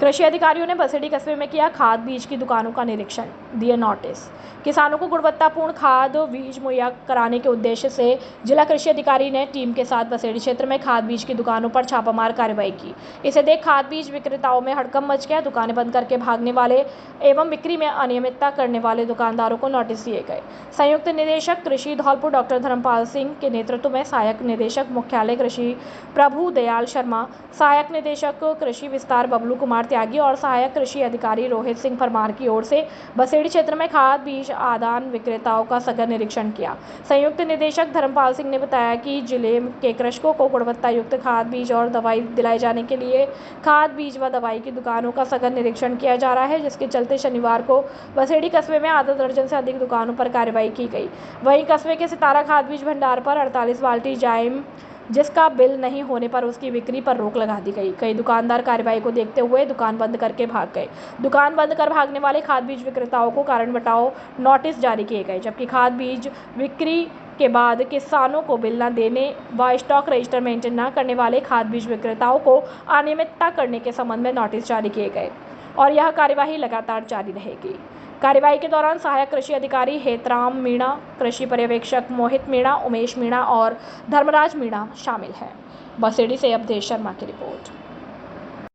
कृषि अधिकारियों ने बसेड़ी कस्बे में किया खाद बीज की दुकानों का निरीक्षण, दिए नोटिस। किसानों को गुणवत्तापूर्ण खाद बीज मुहैया कराने के उद्देश्य से जिला कृषि अधिकारी ने टीम के साथ बसेड़ी क्षेत्र में खाद बीज की दुकानों पर छापामार कार्रवाई की। इसे देख खाद बीज विक्रेताओं में हड़कंप मच गया। दुकानें बंद करके भागने वाले एवं बिक्री में अनियमितता करने वाले दुकानदारों को नोटिस दिए गए। संयुक्त निदेशक कृषि धौलपुर डॉक्टर धर्मपाल सिंह के नेतृत्व में सहायक निदेशक मुख्यालय कृषि प्रभु दयाल शर्मा, सहायक निदेशक कृषि विस्तार बबलू कुमार त्यागी और सहायक कृषि अधिकारी रोहित सिंह परमार की ओर से बसेड़ी क्षेत्र में खाद बीज आदान विक्रेताओं का सघन निरीक्षण किया। संयुक्त निदेशक धर्मपाल सिंह ने बताया कि जिले के कृषकों को गुणवत्ता युक्त खाद बीज और दवाई दिलाए जाने के लिए खाद बीज व दवाई की दुकानों का सघन निरीक्षण किया जा रहा है, जिसके चलते शनिवार को बसेड़ी कस्बे में आधा दर्जन से अधिक दुकानों पर कार्रवाई की गई। वहीं कस्बे के सितारा खाद बीज भंडार पर 48 बाल्टी जाइम जिसका बिल नहीं होने पर उसकी बिक्री पर रोक लगा दी गई। कई दुकानदार कार्रवाई को देखते हुए दुकान बंद करके भाग गए। दुकान बंद कर भागने वाले खाद बीज विक्रेताओं को कारण बताओ नोटिस जारी किए गए, जबकि खाद बीज बिक्री के बाद किसानों को बिल न देने व स्टॉक रजिस्टर मेंटेन न करने वाले खाद बीज विक्रेताओं को अनियमितता करने के संबंध में नोटिस जारी किए गए और यह कार्यवाही लगातार जारी रहेगी। कार्यवाही के दौरान सहायक कृषि अधिकारी हेतराम मीणा, कृषि पर्यवेक्षक मोहित मीणा, उमेश मीणा और धर्मराज मीणा शामिल हैं। बसेड़ी से अवधेश शर्मा की रिपोर्ट।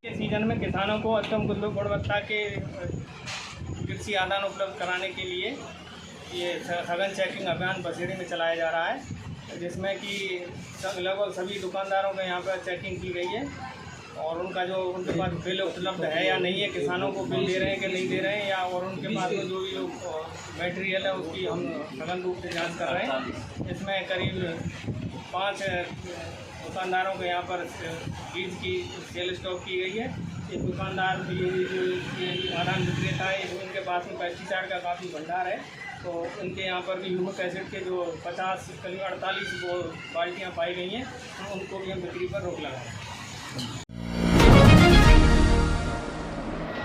के सीजन में किसानों को उत्तम गुणवत्ता के कृषि आदान उपलब्ध कराने के लिए ये सघन चेकिंग अभियान बसेड़ी में चलाया जा रहा है, जिसमें कि लगभग सभी दुकानदारों के यहाँ पर चेकिंग की गई है और उनका जो उनके पास बिल उपलब्ध है या नहीं है, किसानों को बिल दे रहे हैं कि नहीं दे रहे हैं, या और उनके पास में जो भी मटेरियल है उसकी हम सघन रूप से जांच कर रहे हैं। इसमें करीब 5 दुकानदारों के यहाँ पर बीज की सेल स्टॉक की गई है। ये दुकानदार जो आदान विक्रेता है, उनके पास में पेस्टिसाइड का काफ़ी भंडार है, तो उनके यहाँ पर भी ह्यूमिक एसिड के जो 50 करीब 48 वो बाल्टियाँ पाई गई हैं, उनको भी हम बिक्री पर रोक लगाएँ।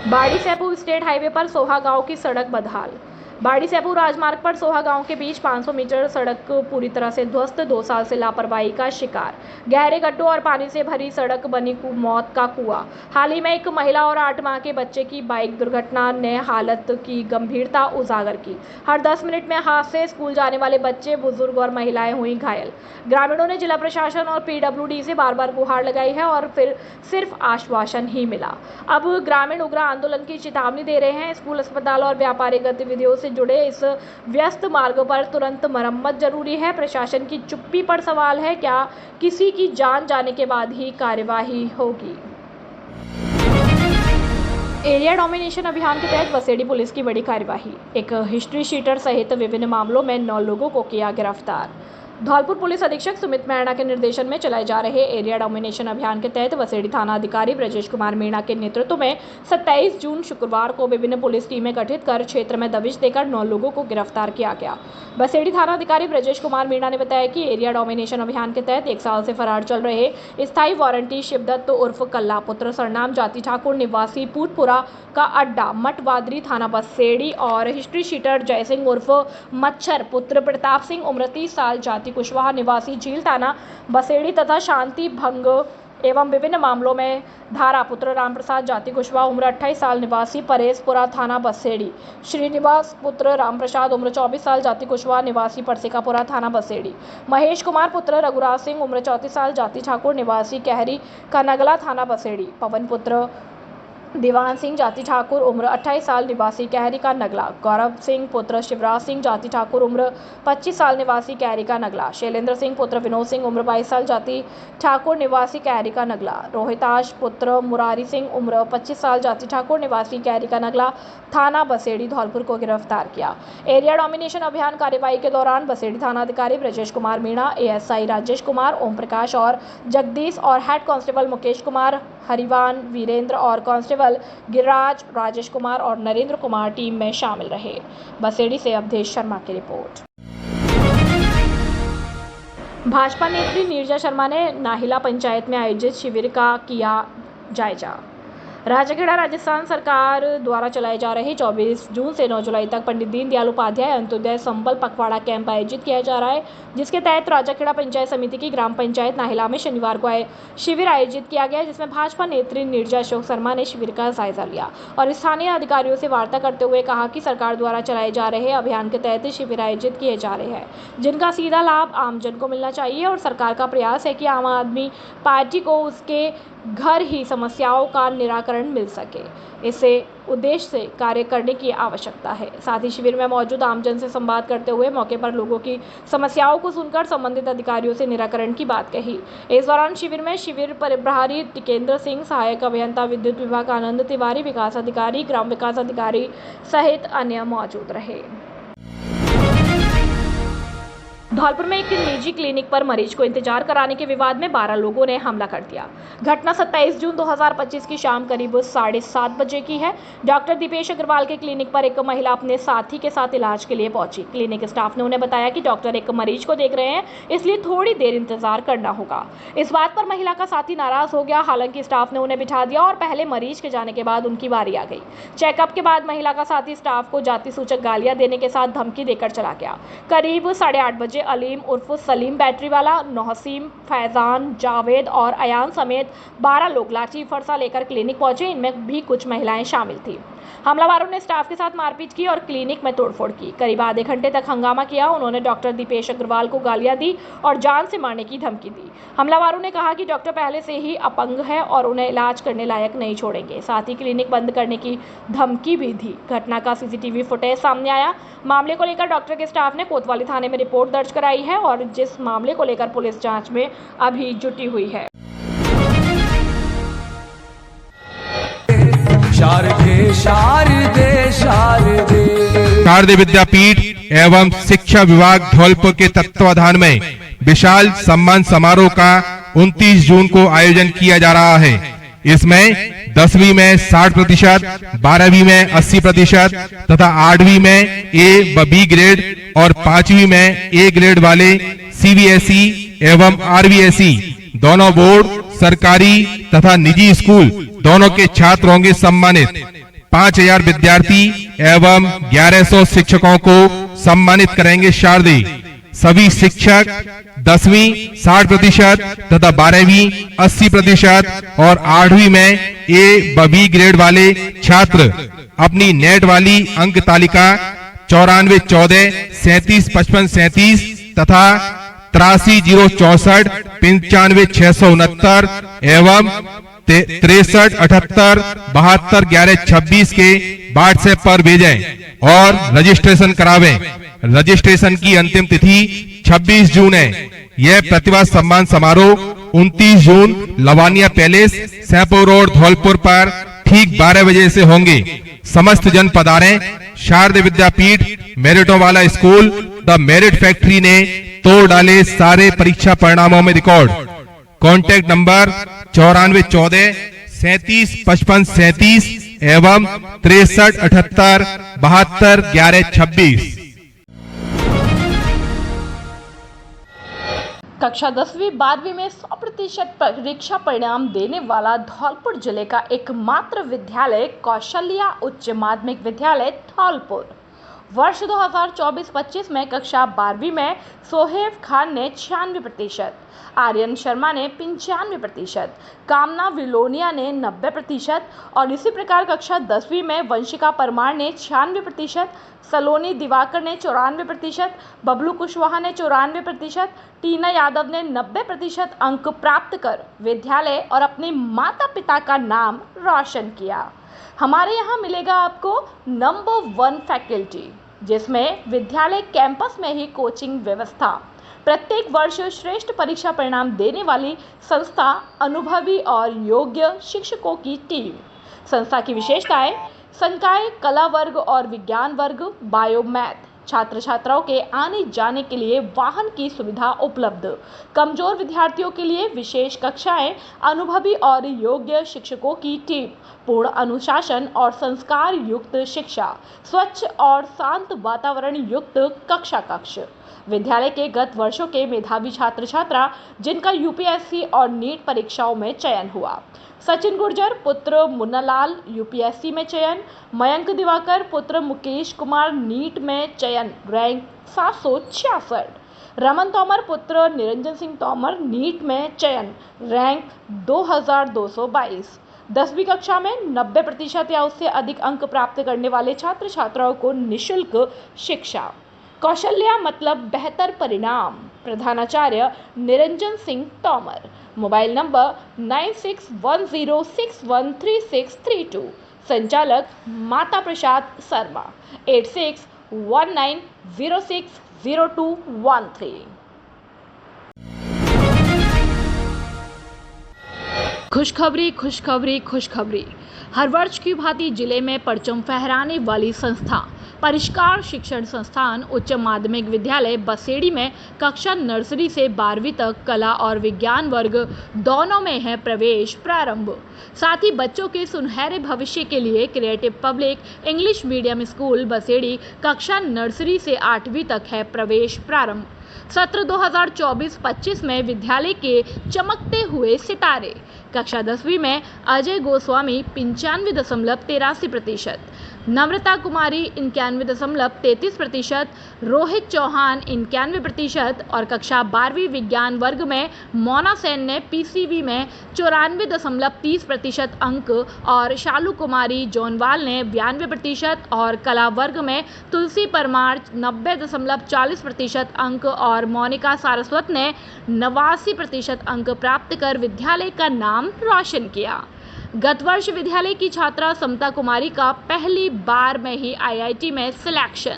बाड़ी सैपुर स्टेट हाईवे पर सोहा गांव की सड़क बदहाल। बाड़ी सैपुर राजमार्ग पर सोहा गांव के बीच 500 मीटर सड़क पूरी तरह से ध्वस्त, 2 साल से लापरवाही का शिकार। गहरे गड्ढों और पानी से भरी सड़क बनी मौत का कुआं। हाल ही में एक महिला और 8 माह के बच्चे की बाइक दुर्घटना ने हालत की गंभीरता उजागर की। हर 10 मिनट में हादसे, स्कूल जाने वाले बच्चे, बुजुर्ग और महिलाएं हुई घायल। ग्रामीणों ने जिला प्रशासन और PWD से बार-बार गुहार लगाई है और फिर सिर्फ आश्वासन ही मिला। अब ग्रामीण उग्र आंदोलन की चेतावनी दे रहे हैं। स्कूल, अस्पताल और व्यापारिक गतिविधियों से जुड़े इस व्यस्त मार्ग पर तुरंत मरम्मत जरूरी है। प्रशासन की चुप्पी पर सवाल है, क्या किसी की जान जाने के बाद ही कार्यवाही होगी? एरिया डोमिनेशन अभियान के तहत बसेड़ी पुलिस की बड़ी कार्यवाही। एक हिस्ट्री शीटर सहित विभिन्न मामलों में 9 लोगों को किया गिरफ्तार। धौलपुर पुलिस अधीक्षक सुमित मैणा के निर्देशन में चलाए जा रहे एरिया डोमिनेशन अभियान के तहत बसेड़ी थाना अधिकारी ब्रजेश कुमार मीणा के नेतृत्व में 27 जून शुक्रवार को विभिन्न पुलिस टीमें गठित कर क्षेत्र में दबिश देकर 9 लोगों को गिरफ्तार किया गया। बसेड़ी थाना अधिकारी ब्रजेश कुमार मीणा ने बताया कि एरिया डोमिनेशन अभियान के तहत 1 साल से फरार चल रहे स्थायी वारंटी शिवदत्त उर्फ कल्ला पुत्र सरनाम जाति ठाकुर निवासी पूतपुरा का अड्डा मठवादरी थाना बसेड़ी और हिस्ट्री शीटर जयसिंह उर्फ मच्छर पुत्र प्रताप सिंह उम्र 30 साल जाति कुशवाहा निवासी झील थाना बसेड़ी तथा शांति भंग एवं विभिन्न मामलों में धारा पुत्र रामप्रसाद जाति कुशवाहा उम्र 28 साल निवासी परेशपुरा थाना बसेड़ी, श्रीनिवास पुत्र रामप्रसाद उम्र 24 साल जाति कुशवाहा निवासी परसिकापुरा थाना बसेड़ी, महेश कुमार पुत्र रघुराज सिंह उम्र 34 साल जाति ठाकुर निवासी कहरी का नगला थाना बसेड़ी, पवन पुत्र दीवान सिंह जाति ठाकुर उम्र 28 साल निवासी कहरी का नगला, गौरव सिंह पुत्र शिवराज सिंह जाति ठाकुर उम्र 25 साल निवासी कहरी का नगला, शैलेंद्र सिंह पुत्र विनोद सिंह उम्र 22 साल जाति ठाकुर निवासी कहरी का नगला, रोहिताश पुत्र मुरारी सिंह उम्र 25 साल जाति ठाकुर निवासी कहरी का नगला थाना बसेड़ी धौलपुर को गिरफ्तार किया। एरिया डोमिनेशन अभियान कार्यवाही के दौरान बसेड़ी थाना अधिकारी ब्रजेश कुमार मीणा, ASI राजेश कुमार, ओम प्रकाश और जगदीश और हेड कांस्टेबल मुकेश कुमार, हरिवान, वीरेंद्र और कांस्टेबल गिरिराज, राजेश कुमार और नरेंद्र कुमार टीम में शामिल रहे। बसेड़ी से अवधेश शर्मा की रिपोर्ट। भाजपा नेत्री नीरजा शर्मा ने नाहिला पंचायत में आयोजित शिविर का किया जायजा। राजाखेड़ा राजस्थान सरकार द्वारा चलाए जा रहे 24 जून से 9 जुलाई तक पंडित दीनदयाल उपाध्याय अंत्योदय संबल पखवाड़ा कैंप आयोजित किया जा रहा है, जिसके तहत राजाखेड़ा पंचायत समिति की ग्राम पंचायत नाहिला में शनिवार को शिविर आयोजित किया गया, जिसमें भाजपा नेत्री नीरजा अशोक शर्मा ने शिविर का जायजा लिया और स्थानीय अधिकारियों से वार्ता करते हुए कहा कि सरकार द्वारा चलाए जा रहे अभियान के तहत शिविर आयोजित किए जा रहे हैं, जिनका सीधा लाभ आमजन को मिलना चाहिए और सरकार का प्रयास है कि आम आदमी पार्टी को उसके घर ही समस्याओं का निराकरण मिल सके। इसे उद्देश्य से कार्य करने की आवश्यकता है। साथ ही शिविर में मौजूद आमजन से संवाद करते हुए मौके पर लोगों की समस्याओं को सुनकर संबंधित अधिकारियों से निराकरण की बात कही। इस दौरान शिविर में शिविर प्रभारी टिकेंद्र सिंह, सहायक अभियंता विद्युत विभाग आनंद तिवारी, विकास अधिकारी, ग्राम विकास अधिकारी सहित अन्य मौजूद रहे। धौलपुर में एक निजी क्लिनिक पर मरीज को इंतजार कराने के विवाद में 12 लोगों ने हमला कर दिया। घटना 27 जून 2025 की शाम करीब 7:30 बजे की है। डॉक्टर दीपेश अग्रवाल के क्लिनिक पर एक महिला अपने साथी के साथ इलाज के लिए पहुंची। क्लिनिक स्टाफ ने उन्हें बताया कि डॉक्टर एक मरीज को देख रहे हैं, इसलिए थोड़ी देर इंतजार करना होगा। इस बात पर महिला का साथी नाराज हो गया। हालांकि स्टाफ ने उन्हें बिठा दिया और पहले मरीज के जाने के बाद उनकी बारी आ गई। चेकअप के बाद महिला का साथी स्टाफ को जाति सूचक गालियां देने के साथ धमकी देकर चला गया। करीब 8:30 बजे अलीम उर्फ सलीम बैटरी वाला, नौहसीम, फैजान, जावेद और अयान समेत 12 लोग लाठी फरसा लेकर क्लिनिक पहुंचे। इनमें भी कुछ महिलाएं शामिल थी। हमलावरों ने स्टाफ के साथ मारपीट की और क्लिनिक में तोड़फोड़ की। करीब आधे घंटे तक हंगामा किया। उन्होंने डॉक्टर दीपेश अग्रवाल को गालियां दी और जान से मारने की धमकी दी। हमलावरों ने कहा कि डॉक्टर पहले से ही अपंग है और उन्हें इलाज करने लायक नहीं छोड़ेंगे। साथ ही क्लिनिक बंद करने की धमकी भी दी। घटना का सीसीटीवी फुटेज सामने आया। मामले को लेकर डॉक्टर के स्टाफ ने कोतवाली थाने में रिपोर्ट दर्ज कराई है और जिस मामले को लेकर पुलिस जांच में अभी जुटी हुई है। शारदे विद्यापीठ एवं शिक्षा विभाग धौलपुर के तत्वाधान में विशाल सम्मान समारोह का 29 जून को आयोजन किया जा रहा है। इसमें 10वीं में 60%, 12वीं में 80% तथा 8वीं में ए व बी ग्रेड और 5वीं में ए ग्रेड वाले सीबीएसई एवं आरबीएसई दोनों बोर्ड, सरकारी तथा निजी स्कूल दोनों के छात्र होंगे सम्मानित। 5000 विद्यार्थी एवं 1100 शिक्षकों को सम्मानित करेंगे शारदे। सभी शिक्षक 10वीं 60% तथा 12वीं 80% और 8वीं में ए व बी ग्रेड वाले छात्र अपनी नेट वाली अंक तालिका 94 14 37 55 37 तथा 83 064 95 669 एवं 63 78 72 11 26 के व्हाट्सएप पर भेजें और रजिस्ट्रेशन करावें। रजिस्ट्रेशन की अंतिम तिथि 26 जून है। यह प्रतिभा सम्मान समारोह 29 जून लवानिया पैलेस, सैपुर रोड, धौलपुर पर ठीक 12 बजे से होंगे। समस्त जन पधारें। शारदे विद्यापीठ मेरिटों वाला स्कूल द मेरिट फैक्ट्री ने तोड़ डाले सारे परीक्षा परिणामों में रिकॉर्ड। कॉन्टैक्ट नंबर 94 14 37 55 37 एवं 63 78 72 11 26। कक्षा 10वीं 12वीं में 100% परीक्षा परिणाम देने वाला धौलपुर जिले का एकमात्र विद्यालय कौशल्या उच्च माध्यमिक विद्यालय धौलपुर वर्ष 2024-25 में कक्षा 12वीं में सोहेब खान ने 96%, आर्यन शर्मा ने 95%, कामना विलोनिया ने 90% और इसी प्रकार कक्षा 10वीं में वंशिका परमार ने 96%, सलोनी दिवाकर ने 94%, बबलू कुशवाहा ने 94%, टीना यादव ने 90% अंक प्राप्त कर विद्यालय और अपने माता पिता का नाम रोशन किया। हमारे यहाँ मिलेगा आपको नंबर 1 फैकल्टी, जिसमें विद्यालय कैंपस में ही कोचिंग व्यवस्था, प्रत्येक वर्ष श्रेष्ठ परीक्षा परिणाम देने वाली संस्था, अनुभवी और योग्य शिक्षकों की टीम। संस्था की विशेषताएं: संकाय, कला वर्ग और विज्ञान वर्ग, बायो मैथ, छात्र छात्राओं के आने जाने के लिए वाहन की सुविधा उपलब्ध, कमजोर विद्यार्थियों के लिए विशेष कक्षाएं, अनुभवी और योग्य शिक्षकों की टीम, पूर्ण अनुशासन और संस्कार युक्त शिक्षा, स्वच्छ और शांत वातावरण युक्त कक्षा कक्ष, विद्यालय के गत वर्षों के मेधावी छात्र छात्रा जिनका यूपीएससी और नीट परीक्षाओं में चयन हुआ। सचिन गुर्जर पुत्र मुन्नालाल यूपीएससी में चयन, मयंक दिवाकर पुत्र मुकेश कुमार नीट में चयन रैंक 766, रमन तोमर पुत्र निरंजन सिंह तोमर नीट में चयन रैंक 2222। 10वीं कक्षा में 90% या उससे अधिक अंक प्राप्त करने वाले छात्र छात्राओं को निःशुल्क शिक्षा। कौशल्या मतलब बेहतर परिणाम। प्रधानाचार्य निरंजन सिंह तोमर। Mobile number 9610613632। संचालक माता प्रसाद शर्मा। 8619060213। खुशखबरी खुशखबरी खुशखबरी। हर वर्ष की भांति जिले में परचम फहराने वाली संस्था परिष्कार शिक्षण संस्थान उच्च माध्यमिक विद्यालय बसेड़ी में कक्षा नर्सरी से 12वीं तक कला और विज्ञान वर्ग दोनों में है प्रवेश प्रारंभ। साथ ही बच्चों के सुनहरे भविष्य के लिए creative public English medium school Baseri कक्षा नर्सरी से 8वीं तक है प्रवेश प्रारंभ। सत्र 2024-25 में विद्यालय के चमकते हुए सितारे। कक्षा 10वीं में अजय गोस्वामी 95.83%, नम्रता कुमारी 91.33%, रोहित चौहान 91% और कक्षा 12वीं विज्ञान वर्ग में मोना सेन ने पीसीवी में 94.30% अंक और शालू कुमारी जोनवाल ने 92% और कला वर्ग में तुलसी परमार 90.40% अंक और मोनिका सारस्वत ने 89% अंक प्राप्त कर विद्यालय का नाम रोशन किया। गत वर्ष विद्यालय की छात्रा समता कुमारी का पहली बार में ही आईआईटी में सिलेक्शन,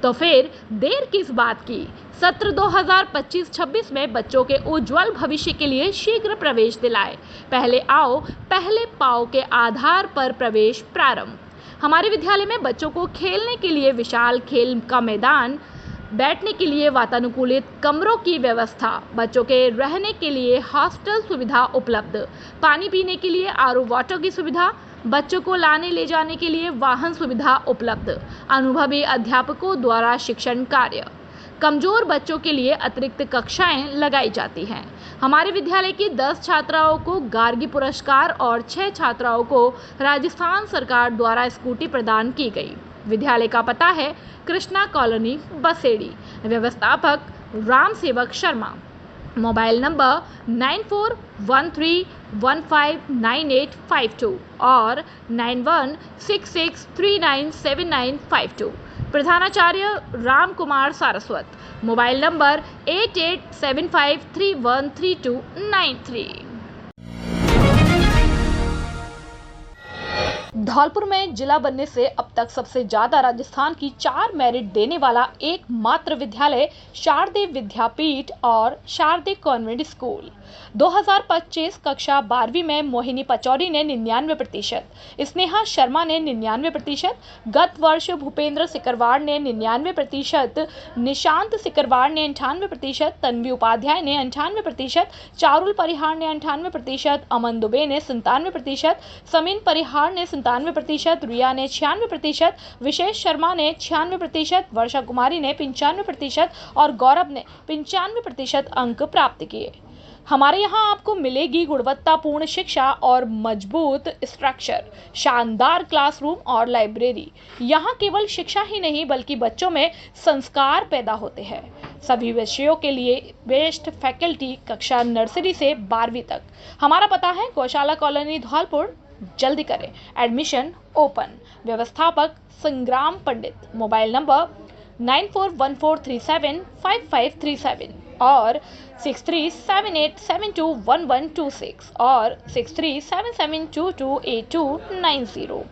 तो फिर देर किस बात की। सत्र 2025-26 में बच्चों के उज्जवल भविष्य के लिए शीघ्र प्रवेश दिलाए। पहले आओ पहले पाओ के आधार पर प्रवेश प्रारंभ। हमारे विद्यालय में बच्चों को खेलने के लिए विशाल खेल का मैदान, बैठने के लिए वातानुकूलित कमरों की व्यवस्था, बच्चों के रहने के लिए हॉस्टल सुविधा उपलब्ध, पानी पीने के लिए आरओ वाटर की सुविधा, बच्चों को लाने ले जाने के लिए वाहन सुविधा उपलब्ध, अनुभवी अध्यापकों द्वारा शिक्षण कार्य। कमजोर बच्चों के लिए अतिरिक्त कक्षाएं लगाई जाती हैं। हमारे विद्यालय की 10 छात्राओं को गार्गी पुरस्कार और 6 छात्राओं को राजस्थान सरकार द्वारा स्कूटी प्रदान की गई। विद्यालय का पता है कृष्णा कॉलोनी बसेड़ी। व्यवस्थापक राम सेवक शर्मा। मोबाइल नंबर 9413159852 और 9166397952। प्रधानाचार्य राम कुमार सारस्वत। Mobile number 8875313293। धौलपुर में जिला बनने से अब तक सबसे ज्यादा राजस्थान की 4 मेरिट देने वाला एकमात्र विद्यालय शारदे विद्यापीठ और शारदे कॉन्वेंट स्कूल। 2025 कक्षा 12वीं में मोहिनी पचौरी ने 99%, स्नेहा शर्मा ने 99%, गत वर्ष भूपेंद्र सिकरवार ने 99%, निशांत सिकरवार ने 98%, तन्वी उपाध्याय ने 98%, चारुल परिहार ने 98%, अमन दुबे ने 97%, समीन परिहार ने 97%, रिया ने 96%, विशेष शर्मा ने 96%, वर्षा कुमारी ने 95% और गौरव ने 95% अंक प्राप्त किए। हमारे यहाँ आपको मिलेगी गुणवत्तापूर्ण शिक्षा और मजबूत स्ट्रक्चर, शानदार क्लासरूम और लाइब्रेरी। यहाँ केवल शिक्षा ही नहीं बल्कि बच्चों में संस्कार पैदा होते हैं। सभी विषयों के लिए बेस्ट फैकल्टी कक्षा नर्सरी से 12वीं तक। हमारा पता है गौशाला कॉलोनी धौलपुर। जल्दी करें, एडमिशन ओपन। व्यवस्थापक संग्राम पंडित। मोबाइल नंबर 9414375537 और 6378721126 और 6377228290।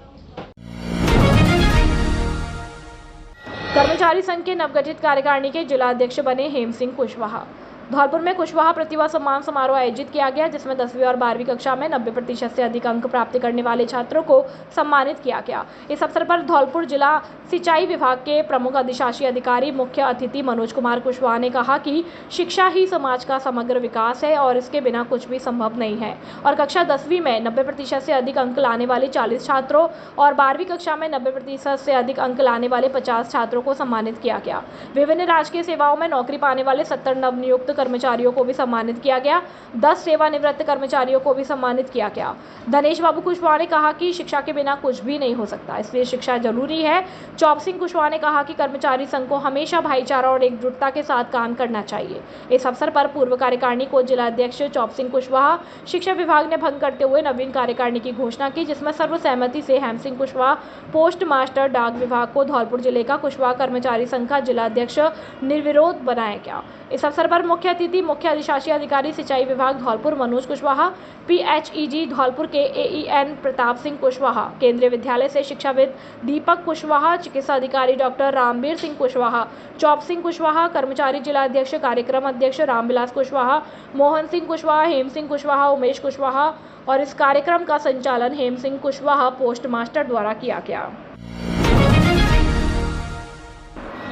कर्मचारी संघ के नवगठित कार्यकारिणी के जिला अध्यक्ष बने हेम सिंह कुशवाहा। धौलपुर में कुशवाहा प्रतिभा सम्मान समारोह आयोजित किया गया, जिसमें 10वीं और 12वीं कक्षा में 90% से अधिक अंक प्राप्त करने वाले छात्रों को सम्मानित किया गया। इस अवसर पर धौलपुर जिला सिंचाई विभाग के प्रमुख अधिशासी अधिकारी मुख्य अतिथि मनोज कुमार कुशवाहा ने कहा कि शिक्षा ही समाज का समग्र विकास है और इसके बिना कुछ भी संभव नहीं है। और कक्षा 10वीं में 90% से अधिक अंक लाने वाले 40 छात्रों और 12वीं कक्षा में 90% से अधिक अंक लाने वाले 50 छात्रों को सम्मानित किया गया। विभिन्न राजकीय सेवाओं में नौकरी पाने वाले 70 नवनियुक्त कर्मचारियों को भी सम्मानित किया गया। 10 सेवानिवृत्त कर्मचारियों को भी सम्मानित किया गया। धनेश बाबू कुशवाहा ने कहा कि शिक्षा के बिना कुछ भी नहीं हो सकता, इसलिए शिक्षा जरूरी है। चौप सिंह कुशवाहा ने कहा कि कर्मचारी संघ को हमेशा भाईचारा और एकजुटता के साथ काम करना चाहिए। इस अवसर पर पूर्व कार्यकारिणी को जिला अध्यक्ष चौप सिंह कुशवाहा शिक्षा विभाग ने भंग करते हुए नवीन कार्यकारिणी की घोषणा की, जिसमें सर्वसहमति से हेम सिंह कुशवाहा पोस्ट मास्टर डाक विभाग को धौलपुर जिले का कुशवाहा कर्मचारी संघ का जिला अध्यक्ष निर्विरोध बनाया गया। इस अवसर पर मुख्य अतिथि मुख्य अधिशासी अधिकारी सिंचाई विभाग धौलपुर मनोज कुशवाहा, PHEG धौलपुर के AEN प्रताप सिंह कुशवाहा, केंद्रीय विद्यालय से शिक्षाविद दीपक कुशवाहा, चिकित्सा अधिकारी डॉक्टर रामबीर सिंह कुशवाहा, चौप सिंह कुशवाहा, कर्मचारी जिला अध्यक्ष कार्यक्रम अध्यक्ष रामविलास कुशवाहा, मोहन सिंह कुशवाहा, हेम सिंह कुशवाहा, उमेश कुशवाहा और इस कार्यक्रम का संचालन हेम सिंह कुशवाहा पोस्ट मास्टर द्वारा किया गया।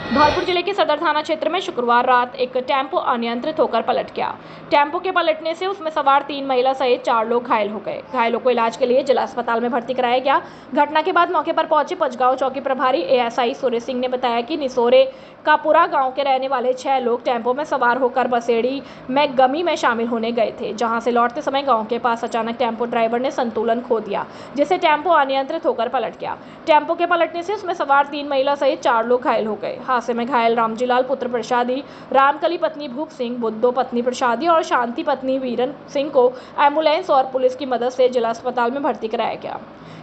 धौलपुर जिले के सदर थाना क्षेत्र में शुक्रवार रात एक टेम्पो अनियंत्रित होकर पलट गया। टेम्पो के पलटने से उसमें सवार 3 महिला सहित 4 लोग घायल हो गए। घायलों को इलाज के लिए जिला अस्पताल में भर्ती कराया गया। घटना के बाद मौके पर पहुंचे पचगांव चौकी प्रभारी ASI सूर्य सिंह ने बताया कि निसोरे कापुरा गांव के रहने वाले 6 लोग टेम्पो में सवार होकर बसेड़ी में गमी में शामिल होने गए थे, जहां से लौटते समय गांव के पास अचानक टेम्पो ड्राइवर ने संतुलन खो दिया, जिससे टेम्पो अनियंत्रित होकर पलट गया। टेम्पो के पलटने से उसमें सवार 3 महिला सहित 4 लोग घायल हो गए। हादसे में घायल रामजीलाल पुत्र प्रसादी, रामकली पत्नी भूप सिंह, बुद्धो पत्नी प्रसादी और शांति पत्नी वीरन सिंह को एम्बुलेंस और पुलिस की मदद से जिला अस्पताल में भर्ती कराया गया।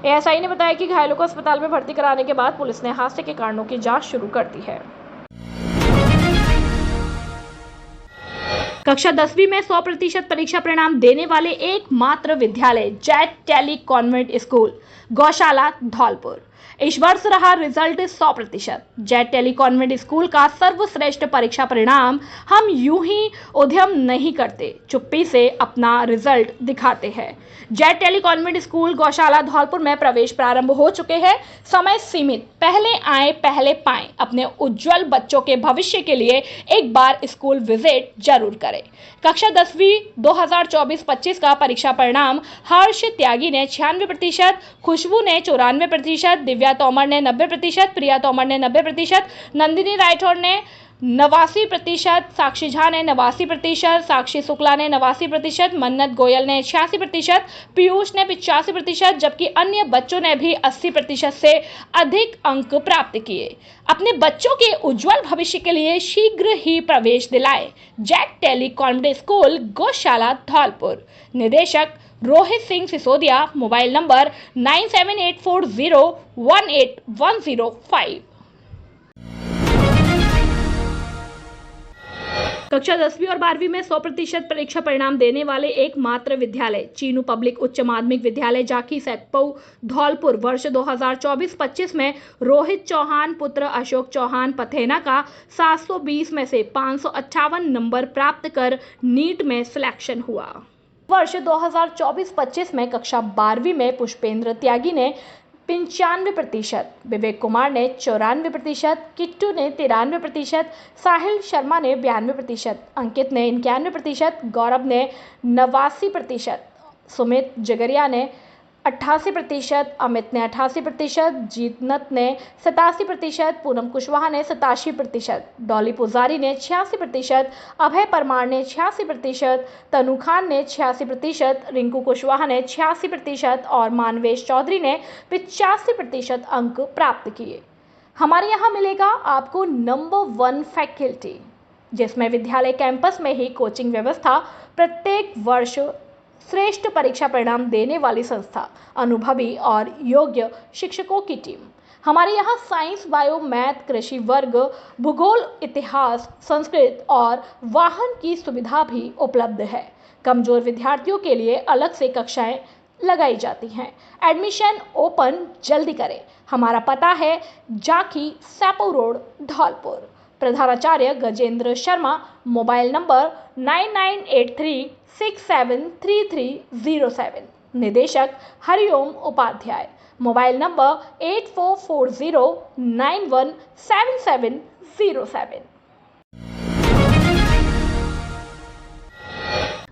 ASI ने बताया कि घायलों को अस्पताल में भर्ती कराने के बाद पुलिस ने हादसे के कारणों की जांच शुरू कर दी है। कक्षा 10वीं में 100% परीक्षा परिणाम देने वाले एकमात्र विद्यालय जेट टेली कॉन्वेंट स्कूल गौशाला धौलपुर। इस वर्ष रहा result 100%। Jet tele convent school का सर्वश्रेष्ठ परीक्षा परिणाम हम यूं ही उद्यम नहीं करते, चुप्पी से अपना रिजल्ट दिखाते हैं। जेट टेली कॉन्वेंट स्कूल गौशाला धौलपुर में प्रवेश प्रारंभ हो चुके हैं। समय सीमित, पहले आए पहले पाएं। अपने उज्जवल बच्चों के भविष्य के लिए एक बार स्कूल विजिट जरूर करें। कक्षा 10वीं 2024-25 का परीक्षा परिणाम हर्ष त्यागी ने 96%, खुशबू ने 94%, दिव्या तोमर ने 90%, प्रिया तोमर ने 90%, नंदिनी राठौर ने 89%, साक्षी झा ने 89%, साक्षी शुक्ला ने 89%, मन्नत गोयल ने 86%, पीयूष ने 85%, जबकि अन्य बच्चों ने भी 80% से अधिक अंक प्राप्त किए। अपने बच्चों के उज्जवल भविष्य के लिए शीघ्र ही प्रवेश दिलाएं जेट टेली कॉन्वेंट स्कूल गौशाला धौलपुर। निदेशक रोहित सिंह सिसोदिया, मोबाइल नंबर 9784018105। कक्षा 10वीं और 12वीं में 100% परीक्षा परिणाम देने वाले एकमात्र विद्यालय चीनू पब्लिक उच्च माध्यमिक विद्यालय जाकी सेकपऊ धौलपुर वर्ष 2024-25 में रोहित चौहान पुत्र अशोक चौहान पथेना का 720 में से 558 नंबर प्राप्त कर नीट में सिलेक्शन हुआ। वर्ष 2024-25 में कक्षा 12वीं में पुष्पेंद्र त्यागी ने 95%, विवेक कुमार ने 94%, किट्टू ने 93%, साहिल शर्मा ने 92%, अंकित ने 91%, गौरव ने 89%, सुमित जगरिया ने 88%, अमित ने 88%, जीतनत ने 87%, पूनम कुशवाहा ने 87%, डॉली पुजारी ने 86%, अभय परमार ने 86%, तनु खान ने 86%, रिंकू कुशवाहा ने 86% और मानवेश चौधरी ने 85% अंक प्राप्त किए। हमारे यहाँ मिलेगा आपको नंबर 1 फैकल्टी, जिसमें विद्यालय कैंपस में ही कोचिंग व्यवस्था, प्रत्येक वर्ष श्रेष्ठ परीक्षा परिणाम देने वाली संस्था, अनुभवी और योग्य शिक्षकों की टीम। हमारे यहाँ साइंस, बायो, मैथ, कृषि वर्ग, भूगोल, इतिहास, संस्कृत और वाहन की सुविधा भी उपलब्ध है। कमजोर विद्यार्थियों के लिए अलग से कक्षाएं लगाई जाती हैं। एडमिशन ओपन जल्दी करें। हमारा पता है जाकी सेपऊ रोड धौलपुर। प्रधानाचार्य गजेंद्र शर्मा, मोबाइल नंबर 9983673307, निदेशक हरिओम उपाध्याय, मोबाइल नंबर 8440917707।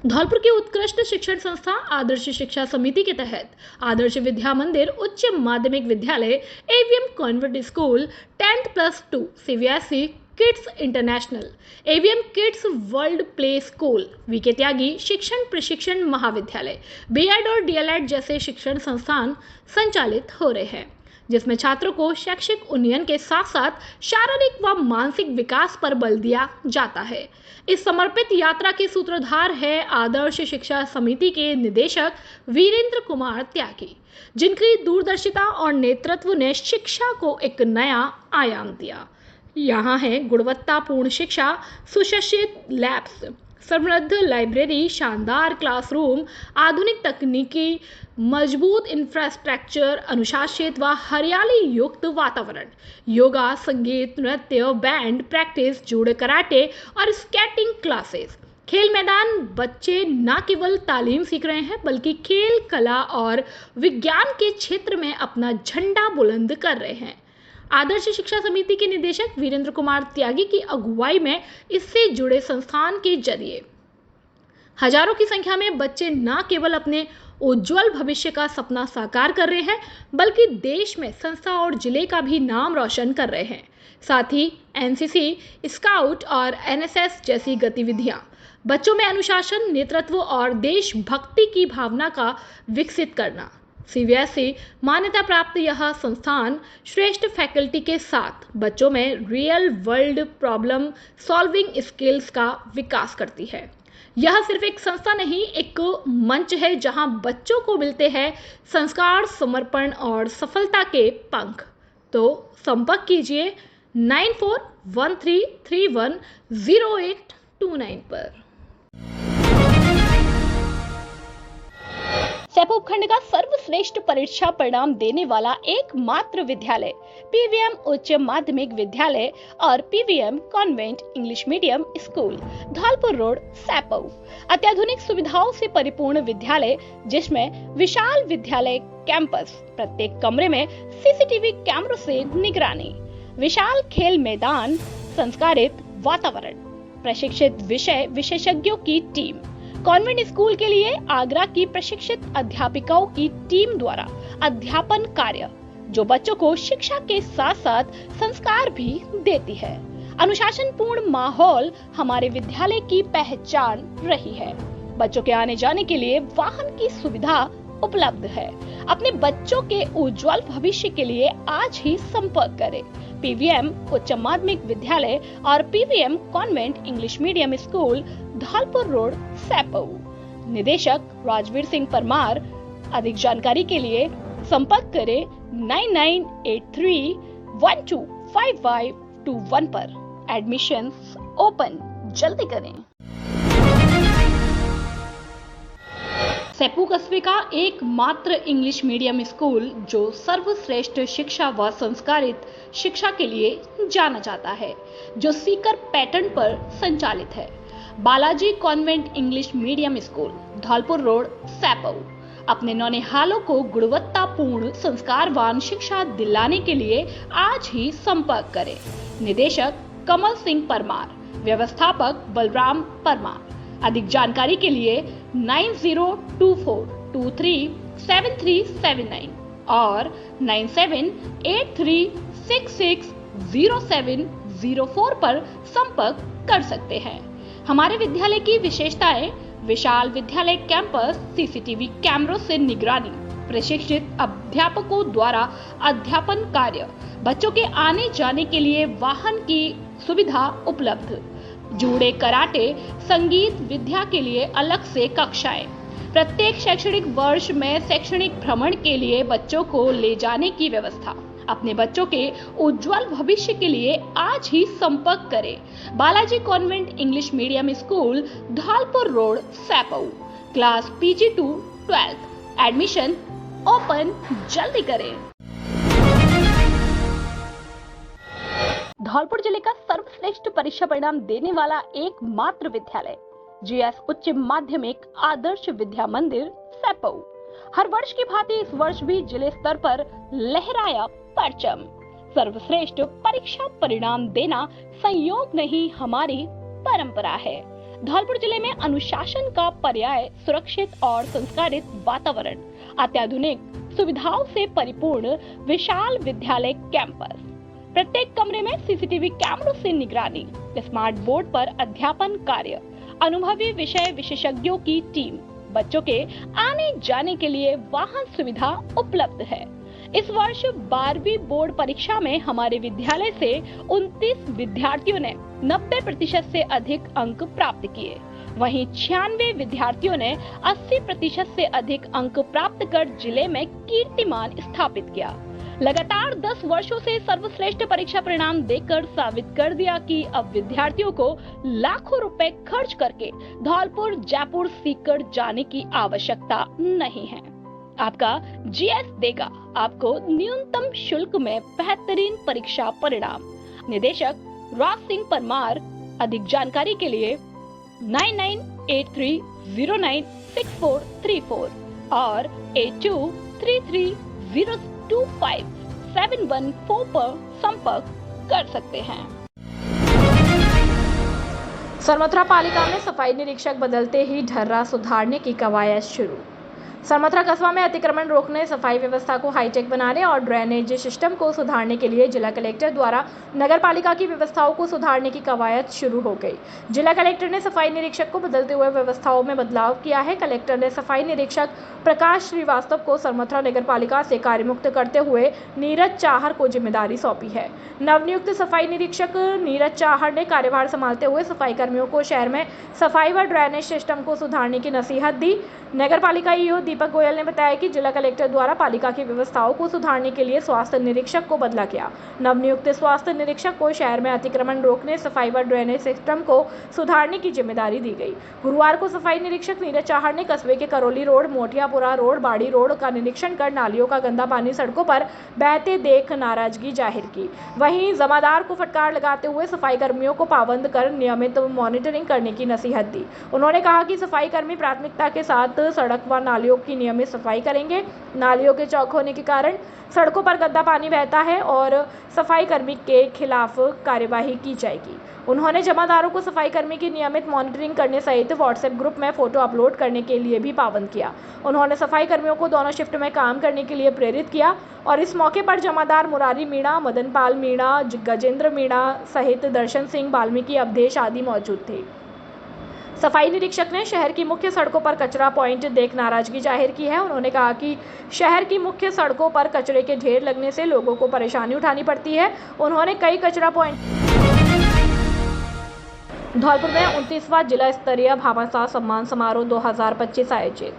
धौलपुर की उत्कृष्ट शिक्षण संस्था आदर्श शिक्षा समिति के तहत आदर्श विद्या मंदिर उच्च माध्यमिक विद्यालय AVM convent school 10+2 CBSE kids international, AVM kids world play school, VK Tyagi शिक्षण प्रशिक्षण महाविद्यालय, बीएड और डीएलएड जैसे शिक्षण संस्थान संचालित हो रहे हैं, जिसमें छात्रों को शैक्षिक उन्नयन के साथ साथ शारीरिक व मानसिक विकास पर बल दिया जाता है। इस समर्पित यात्रा के सूत्रधार है आदर्श शिक्षा समिति के निदेशक वीरेंद्र कुमार त्यागी, जिनकी दूरदर्शिता और नेतृत्व ने शिक्षा को एक नया आयाम दिया। यहाँ है गुणवत्तापूर्ण शिक्षा, सुसज्जित लैब्स, समृद्ध लाइब्रेरी, शानदार क्लासरूम, आधुनिक तकनीकी, मजबूत इंफ्रास्ट्रक्चर, अनुशासित व हरियाली युक्त वातावरण, योगा, संगीत, नृत्य, बैंड प्रैक्टिस, जूडो, कराटे और स्केटिंग क्लासेस, खेल मैदान। बच्चे न केवल तालीम सीख रहे हैं बल्कि खेल, कला और विज्ञान के क्षेत्र में अपना झंडा बुलंद कर रहे हैं। आदर्श शिक्षा समिति के निदेशक वीरेंद्र कुमार त्यागी की अगुवाई में इससे जुड़े संस्थान के जरिए हजारों की संख्या में बच्चे न केवल अपने उज्जवल भविष्य का सपना साकार कर रहे हैं बल्कि देश में संस्था और जिले का भी नाम रोशन कर रहे हैं। साथ ही एनसीसी, स्काउट और एनएसएस जैसी गतिविधियां बच्चों में अनुशासन, नेतृत्व और देशभक्ति की भावना का विकसित करना। सीबीएसई मान्यता प्राप्त यह संस्थान श्रेष्ठ फैकल्टी के साथ बच्चों में real world problem solving skills का विकास करती है। यह सिर्फ एक संस्था नहीं, एक मंच है जहां बच्चों को मिलते हैं संस्कार, समर्पण और सफलता के पंख। तो संपर्क कीजिए 9413310829 पर। सैपो उपखंड का सर्वश्रेष्ठ परीक्षा परिणाम देने वाला एकमात्र विद्यालय पीवीएम उच्च माध्यमिक विद्यालय और PVM convent English medium school, Dholpur road, Saipau. अत्याधुनिक सुविधाओं से परिपूर्ण विद्यालय जिसमें विशाल विद्यालय कैंपस, प्रत्येक कमरे में सीसीटीवी कैमरों से निगरानी, विशाल खेल मैदान, संस्कारित वातावरण, प्रशिक्षित विषय विशेषज्ञों की टीम। कॉन्वेंट स्कूल के लिए आगरा की प्रशिक्षित अध्यापिकाओं की टीम द्वारा अध्यापन कार्य, जो बच्चों को शिक्षा के साथ साथ संस्कार भी देती है। अनुशासनपूर्ण माहौल हमारे विद्यालय की पहचान रही है। बच्चों के आने जाने के लिए वाहन की सुविधा उपलब्ध है। अपने बच्चों के उज्जवल भविष्य के लिए आज ही संपर्क करें। पीवीएम उच्च माध्यमिक विद्यालय और PVM convent English medium school, Dholpur road, Saipau. निदेशक राजवीर सिंह परमार। अधिक जानकारी के लिए संपर्क करें 9983125521 पर। एडमिशंस ओपन, जल्दी करें। सैपू कस्बे का एकमात्र इंग्लिश मीडियम स्कूल जो सर्वश्रेष्ठ शिक्षा व संस्कारित शिक्षा के लिए जाना जाता है, जो सीकर पैटर्न पर संचालित है। Balaji convent English medium school, Dholpur road, Saipau. अपने नौनिहालों को गुणवत्तापूर्ण संस्कारवान शिक्षा दिलाने के लिए आज ही संपर्क करें। निदेशक कमल सिंह परमार, व्यवस्थापक बलराम परमार। अधिक जानकारी के लिए 9024237379 और 9783660704 पर संपर्क कर सकते हैं। हमारे विद्यालय की विशेषताएं: विशाल विद्यालय कैंपस, सीसीटीवी कैमरों से निगरानी, प्रशिक्षित अध्यापकों द्वारा अध्यापन कार्य, बच्चों के आने जाने के लिए वाहन की सुविधा उपलब्ध, जूडो, कराटे, संगीत विद्या के लिए अलग से कक्षाएं। प्रत्येक शैक्षणिक वर्ष में शैक्षणिक भ्रमण के लिए बच्चों को ले जाने की व्यवस्था। अपने बच्चों के उज्जवल भविष्य के लिए आज ही संपर्क करें। Balaji convent English medium school, Dholpur road, Saipau. Class PG to 12। Admission open, जल्दी करें। धौलपुर जिले का सर्वश्रेष्ठ परीक्षा परिणाम देने वाला एकमात्र विद्यालय जीएस उच्च माध्यमिक आदर्श विद्या मंदिर सैपऊ हर वर्ष की भांति इस वर्ष भी जिले स्तर पर लहराया परचम। सर्वश्रेष्ठ परीक्षा परिणाम देना संयोग नहीं, हमारी परंपरा है। धौलपुर जिले में अनुशासन का पर्याय सुरक्षित और संस्कारित वातावरण, अत्याधुनिक सुविधाओं से परिपूर्ण विशाल विद्यालय कैंपस, प्रत्येक कमरे में सीसीटीवी कैमरों से निगरानी, स्मार्ट बोर्ड पर अध्यापन कार्य, अनुभवी विषय विशेषज्ञों की टीम, बच्चों के आने जाने के लिए वाहन सुविधा उपलब्ध है। इस वर्ष 12वीं बोर्ड परीक्षा में हमारे विद्यालय से 29 विद्यार्थियों ने 90% से अधिक अंक प्राप्त किए। वहीं 96 विद्यार्थियों ने 80% से अधिक अंक प्राप्त कर जिले में कीर्तिमान स्थापित किया। लगातार 10 वर्षों से सर्वश्रेष्ठ परीक्षा परिणाम देकर साबित कर दिया कि अब विद्यार्थियों को लाखों रुपए खर्च करके धौलपुर जयपुर सीकर जाने की आवश्यकता नहीं है। आपका जीएस देगा आपको न्यूनतम शुल्क में बेहतरीन परीक्षा परिणाम। निदेशक राज सिंह परमार। अधिक जानकारी के लिए 9983096434 और 8233025714 पर संपर्क कर सकते हैं। सरमथुरा पालिका में सफाई निरीक्षक बदलते ही ढर्रा सुधारने की कवायद शुरू। सरमथुरा कस्बा में अतिक्रमण रोकने, सफाई व्यवस्था को हाईटेक बनाने और ड्रेनेज सिस्टम को सुधारने के लिए जिला कलेक्टर द्वारा नगर पालिका की व्यवस्थाओं को सुधारने की कवायद शुरू हो गई। जिला कलेक्टर ने सफाई निरीक्षक को बदलते हुए व्यवस्थाओं में बदलाव किया है। कलेक्टर ने सफाई निरीक्षक प्रकाश श्रीवास्तव को सरमथुरा नगर पालिका से कार्यमुक्त करते हुए नीरज चाहर को जिम्मेदारी सौंपी है। नवनियुक्त सफाई निरीक्षक नीरज चाहर ने कार्यभार संभालते हुए सफाई कर्मियों को शहर में सफाई व ड्रेनेज सिस्टम को सुधारने की नसीहत दी। नगर पालिका ईओ दीपक गोयल ने बताया कि जिला कलेक्टर द्वारा पालिका की व्यवस्थाओं को सुधारने के लिए स्वास्थ्य निरीक्षक को बदला गया। नवनियुक्त स्वास्थ्य निरीक्षक को शहर में अतिक्रमण रोकने, सफाई व ड्रेनेज सिस्टम को सुधारने की जिम्मेदारी दी गई। गुरुवार को सफाई निरीक्षक नीरज चाहर ने कस्बे के करौली रोड, मोटियापुरा रोड, बाड़ी रोड का निरीक्षण कर नालियों का गंदा पानी सड़कों पर बहते देख नाराजगी जाहिर की। वहीं जमादार को फटकार लगाते हुए सफाई कर्मियों को पाबंद कर नियमित मॉनिटरिंग करने की नसीहत दी। उन्होंने कहा कि सफाई कर्मी प्राथमिकता के साथ सड़क व नालियों की नियमित सफाई करेंगे। नालियों के चौक होने के कारण सड़कों पर गंदा पानी बहता है और सफाई कर्मी के खिलाफ कार्यवाही की जाएगी। उन्होंने जमादारों को सफाई कर्मी की नियमित मॉनिटरिंग करने सहित व्हाट्सएप ग्रुप में फोटो अपलोड करने के लिए भी पाबंद किया। उन्होंने सफाई कर्मियों को दोनों शिफ्ट में काम करने के लिए प्रेरित किया और इस मौके पर जमादार मुरारी मीणा, मदन पाल मीणा, गजेंद्र मीणा सहित दर्शन सिंह, वाल्मीकि, अवधेश आदि मौजूद थे। सफाई निरीक्षक ने शहर की मुख्य सड़कों पर कचरा पॉइंट देख नाराजगी जाहिर की है। उन्होंने कहा कि शहर की मुख्य सड़कों पर कचरे के ढेर लगने से लोगों को परेशानी उठानी पड़ती है। उन्होंने कई कचरा पॉइंट। धौलपुर में 29वां जिला स्तरीय भामाशाह सम्मान समारोह 2025 आयोजित।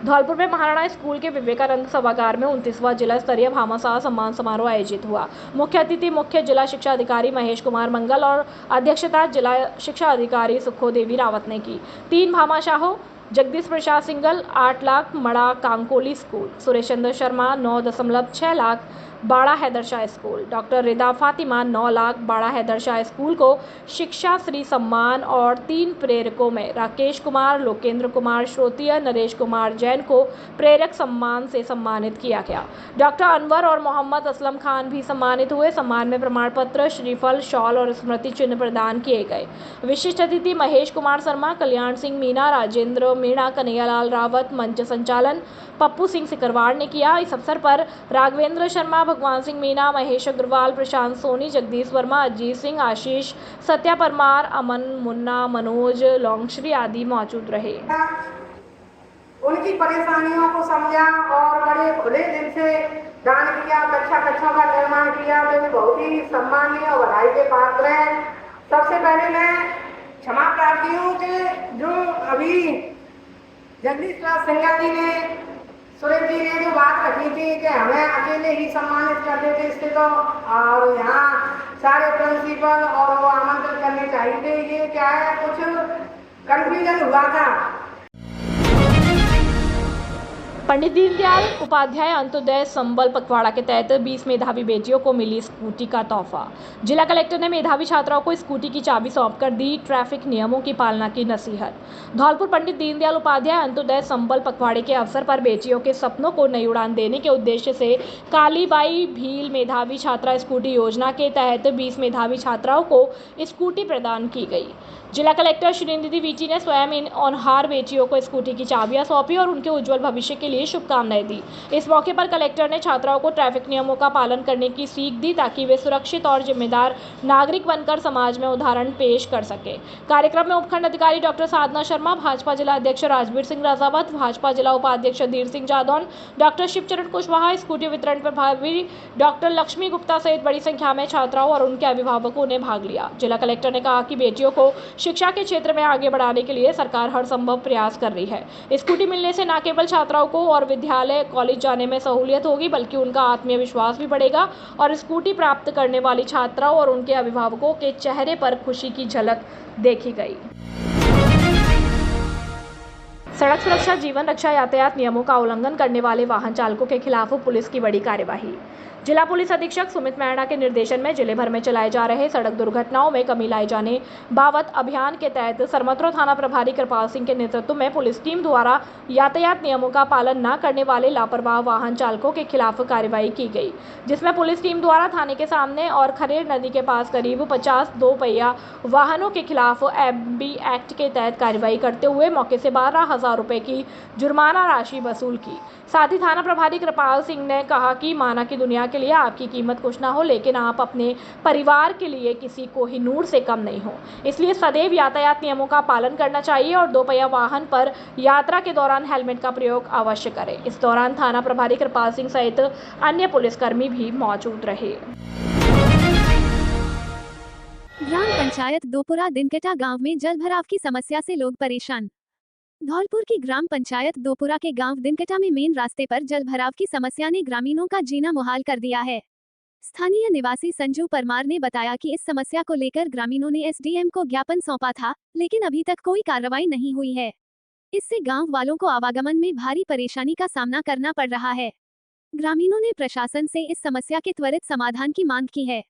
धौलपुर में महाराणा स्कूल के विवेकानंद सभागार में 29वां जिला स्तरीय भामाशाह सम्मान समारोह आयोजित हुआ। मुख्य अतिथि मुख्य जिला शिक्षा अधिकारी महेश कुमार मंगल और अध्यक्षता जिला शिक्षा अधिकारी सुखो देवी रावत ने की। 3 भामाशाहों जगदीश प्रसाद सिंगल 8 लाख मड़ा कांकोली स्कूल, सुरेश चंद्र शर्मा 9.6 लाख बाड़ा हैदरशाह स्कूल, डॉक्टर रिदा फातिमा 9 लाख बाड़ा हैदरशाह स्कूल को शिक्षा श्री सम्मान और 3 प्रेरकों में राकेश कुमार, लोकेंद्र कुमार श्रोतीय, नरेश कुमार जैन को प्रेरक सम्मान से सम्मानित किया गया। डॉक्टर अनवर और मोहम्मद असलम खान भी सम्मानित हुए। सम्मान में प्रमाण पत्र, श्रीफल, शॉल और स्मृति चिन्ह प्रदान किए गए। विशिष्ट अतिथि महेश कुमार शर्मा, कल्याण सिंह मीणा, राजेंद्र मीणा, कन्हैयालाल रावत, मंच संचालन पप्पू सिंह सिकरवार ने किया। इस अवसर पर राघवेंद्र शर्मा, भगवान सिंह मीणा, महेश अग्रवाल, प्रशांत सोनी, जगदीश वर्मा, अजीत सिंह, आशीष, सत्या परमार, अमन, मुन्ना, मनोज, लोंगश्री आदि मौजूद रहे। उनकी परेशानियों को समझा और बड़े खुले दिल से दान किया, कक्षों का निर्माण किया, तो बहुत ही सम्मानीय और बधाई के पात्र हैं। सबसे पहले मैं क्षमा प्रार्थी हूँ कि जो अभी जगदीश प्रसाद सिंगल जी ने, सुरेश जी ने जो बात रखी थी कि हमें अकेले ही सम्मानित करते थे इससे तो, और यहाँ सारे प्रिंसिपल और वो आमंत्रित करने चाहिए थे, ये क्या है कुछ कंफ्यूजन हुआ था। पंडित दीनदयाल उपाध्याय अंत्योदय संबल पखवाड़ा के तहत 20 मेधावी बेटियों को मिली स्कूटी का तोहफा। जिला कलेक्टर ने मेधावी छात्राओं को स्कूटी की चाबी सौंपकर दी ट्रैफिक नियमों की पालना की नसीहत। धौलपुर पंडित दीनदयाल उपाध्याय अंत्योदय संबल पखवाड़े के अवसर पर बेटियों के सपनों को नई उड़ान देने के उद्देश्य से कालीबाई भील मेधावी छात्रा स्कूटी योजना के तहत 20 मेधावी छात्राओं को स्कूटी प्रदान की गई। जिला कलेक्टर श्रीनिधि वीटी ने स्वयं इन होनहार बेटियों को स्कूटी की चाबियां सौंपी और उनके उज्जवल भविष्य के लिए शुभकामनाएं दी। इस मौके पर कलेक्टर ने छात्राओं को ट्रैफिक नियमों का पालन करने की सीख दी ताकि वे सुरक्षित और जिम्मेदार नागरिक बनकर समाज में उदाहरण पेश कर सके। कार्यक्रम में उपखंड अधिकारी डॉक्टर साधना शर्मा, भाजपा जिला अध्यक्ष राजवीर सिंह राजावत, भाजपा जिला उपाध्यक्ष धीर सिंह जादौन, डॉक्टर शिवचरण कुशवाहा, स्कूटी वितरण प्रभारी डॉक्टर लक्ष्मी गुप्ता सहित बड़ी संख्या में छात्राओं और उनके अभिभावकों ने भाग लिया। जिला कलेक्टर ने कहा कि बेटियों को शिक्षा के क्षेत्र में आगे बढ़ाने के लिए सरकार हर संभव प्रयास कर रही है। स्कूटी मिलने से न केवल छात्राओं को और विद्यालय कॉलेज जाने में सहूलियत होगी बल्कि उनका आत्मविश्वास भी बढ़ेगा और स्कूटी प्राप्त करने वाली छात्राओं और उनके अभिभावकों के चेहरे पर खुशी की झलक देखी गई। सड़क सुरक्षा जीवन रक्षा यातायात नियमों का उल्लंघन करने वाले वाहन चालकों के खिलाफ पुलिस की बड़ी कार्यवाही। जिला पुलिस अधीक्षक सुमित मैणा के निर्देशन में जिले भर में चलाए जा रहे सड़क दुर्घटनाओं में कमी लाए जाने बाबत अभियान के तहत सरमत्रो थाना प्रभारी कृपाल सिंह के नेतृत्व में पुलिस टीम द्वारा यातायात नियमों का पालन न करने वाले लापरवाह वाहन चालकों के खिलाफ कार्रवाई की गई, जिसमें पुलिस टीम द्वारा थाने के सामने और खरेर नदी के पास करीब 50 दो पहिया वाहनों के खिलाफ एमबी एक्ट के तहत कार्रवाई करते हुए मौके से 12,000 रुपए की जुर्माना राशि वसूल की। साथ ही थाना प्रभारी कृपाल सिंह ने कहा कि माना की दुनिया के लिए आपकी कीमत कुछ ना हो, लेकिन आप अपने परिवार के लिए किसी कोहिनूर से कम नहीं हो, इसलिए सदैव यातायात नियमों का पालन करना चाहिए और दोपहिया वाहन पर यात्रा के दौरान हेलमेट का प्रयोग अवश्य करें। इस दौरान थाना प्रभारी कृपाल सिंह सहित अन्य पुलिसकर्मी भी मौजूद रहे। ग्राम पंचायत दोपुरा दिनकटा गांव में जल भराव की समस्या से लोग परेशान। धौलपुर की ग्राम पंचायत दोपुरा के गांव दिनकटा में मेन रास्ते पर जल भराव की समस्या ने ग्रामीणों का जीना मुहाल कर दिया है। स्थानीय निवासी संजू परमार ने बताया कि इस समस्या को लेकर ग्रामीणों ने एसडीएम को ज्ञापन सौंपा था, लेकिन अभी तक कोई कार्रवाई नहीं हुई है। इससे गांव वालों को आवागमन में भारी परेशानी का सामना करना पड़ रहा है। ग्रामीणों ने प्रशासन से इस समस्या के त्वरित समाधान की मांग की है।